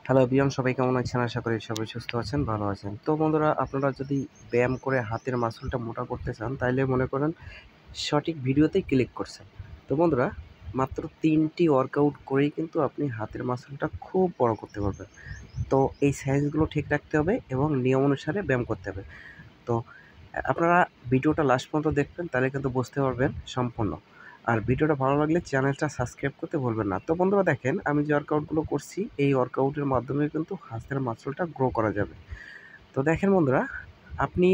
Hello everyone, সবাই কেমন আছেন? আশা করি সবাই সুস্থ আছেন, ভালো আছেন। তো বন্ধুরা, আপনারা যদি ব্যায়াম করে হাতের মাসলটা মোটা করতে চান, তাইলে মনে করেন সঠিক ভিডিওতেই ক্লিক করছেন। তো বন্ধুরা, মাত্র ৩টি ওয়ার্কআউট করেই কিন্তু আপনি হাতের মাসলটা খুব বড় করতে পারবেন। তো এই সাইজগুলো ঠিক রাখতে হবে এবং নিয়ম অনুসারে ব্যায়াম করতে হবে। তো আপনারা ভিডিওটা লাস্ট পর্যন্ত দেখবেন, তাহলে কিন্তু বুঝতে পারবেন সম্পূর্ণ। আর ভিডিওটা ভালো লাগলে চ্যানেলটা সাবস্ক্রাইব করতে ভুলবেন না। তো বন্ধুরা দেখেন, আমি যে ওয়ার্কআউটগুলো করছি, এই ওয়ার্কআউটের মাধ্যমে কিন্তু হাতের মাসলটা গ্রো করা যাবে। তো দেখেন বন্ধুরা, আপনি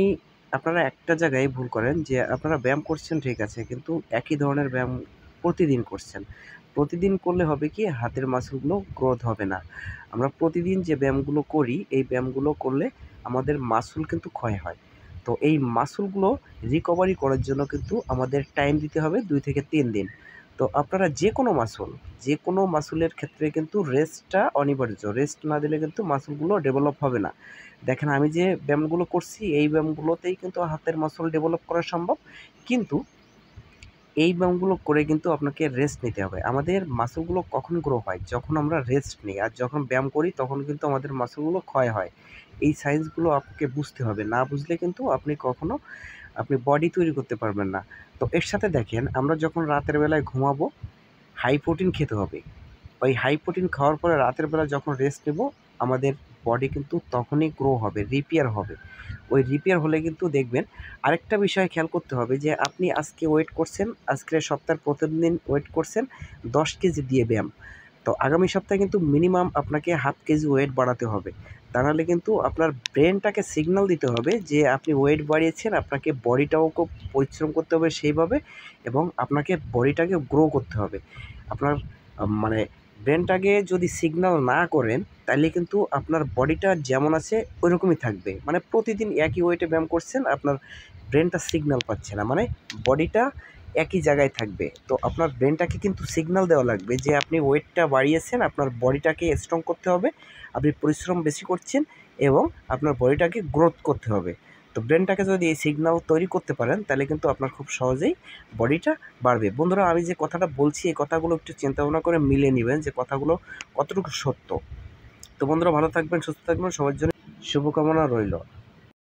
আপনারা একটা জায়গায় ভুল করেন যে আপনারা ব্যায়াম করছেন ঠিক আছে, কিন্তু একই ধরনের ব্যায়াম প্রতিদিন করছেন। প্রতিদিন করলে হবে কি, হাতের মাসলগুলো গ্রোথ হবে না। আমরা প্রতিদিন যে ব্যায়ামগুলো করি, এই ব্যায়ামগুলো করলে আমাদের মাসল কিন্তু ক্ষয় হয়। তো এই মাসলগুলো রিকভারি করার জন্য কিন্তু আমাদের টাইম দিতে হবে ২ থেকে ৩ দিন। তো আপনারা যে কোনো মাসলের ক্ষেত্রে কিন্তু রেস্টটা অনিবার্য। রেস্ট না দিলে কিন্তু মাসলগুলো ডেভেলপ হবে না। দেখেন, আমি যে ব্যায়ামগুলো করছি, এই ব্যায়ামগুলোতেই কিন্তু হাতের মাসল ডেভেলপ করা সম্ভব। কিন্তু এই ব্যায়ামগুলো করে কিন্তু আপনাকে রেস্ট নিতে হবে। আমাদের মাসলগুলো কখন গ্রো হয়? যখন আমরা রেস্ট নিই। আর যখন ব্যায়াম করি তখন কিন্তু আমাদের মাসলগুলো ক্ষয় হয়। এই সাইন্সগুলো আপনাকে বুঝতে হবে। না বুঝলে কিন্তু আপনি বডি তৈরি করতে পারবেন না। তো এর সাথে দেখেন, আমরা যখন রাতের বেলায় ঘুমাবো, হাই প্রোটিন খেতে হবে। ওই হাই প্রোটিন খাওয়ার পরে রাতের বেলা যখন রেস্ট নেব, আমাদের বডি কিন্তু তখনই গ্রো হবে, রিপেয়ার হবে। ওই রিপেয়ার হলে কিন্তু দেখবেন, আরেকটা বিষয় খেয়াল করতে হবে যে আপনি আজকে ওয়েট করছেন, আজকের সপ্তাহের প্রতিদিন ওয়েট করছেন ১০ কেজি দিয়ে ব্যায়াম। তো আগামী সপ্তাহে কিন্তু মিনিমাম আপনাকে ১/২ কেজি ওয়েট বাড়াতে হবে। তা নাহলে কিন্তু আপনার ব্রেনটাকে সিগন্যাল দিতে হবে যে আপনি ওয়েট বাড়িয়েছেন, আপনাকে বডিটাও খুব পরিশ্রম করতে হবে সেইভাবে, এবং আপনাকে বডিটাকে গ্রো করতে হবে। আপনার মানে ব্রেনটাকে যদি সিগন্যাল না করেন, তাইলে কিন্তু আপনার বডিটা যেমন আছে ওইরকমই থাকবে। মানে প্রতিদিন একই ওয়েটে ব্যায়াম করছেন, আপনার ব্রেনটা সিগন্যাল পাচ্ছে না। মানে বডিটা একই জায়গায় থাকবে। তো আপনার ব্রেনটাকে কিন্তু সিগন্যাল দেওয়া লাগবে যে আপনি ওয়েটটা বাড়িয়েছেন, আপনার বডিটাকে স্ট্রং করতে হবে, আপনি পরিশ্রম বেশি করছেন এবং আপনার বডিটাকে গ্রোথ করতে হবে। তো ব্রেনটাকে যদি এই সিগন্যাল তৈরি করতে পারেন, তাহলে কিন্তু আপনার খুব সহজেই বডিটা বাড়বে। বন্ধুরা, আমি যে কথাটা বলছি, এই কথাগুলো একটু চিন্তা ভাবনা করে মিলিয়ে নিবেন যে কথাগুলো কতটুকু সত্য। তো বন্ধুরা, ভালো থাকবেন, সুস্থ থাকবেন, সবার জন্য শুভকামনা রইল।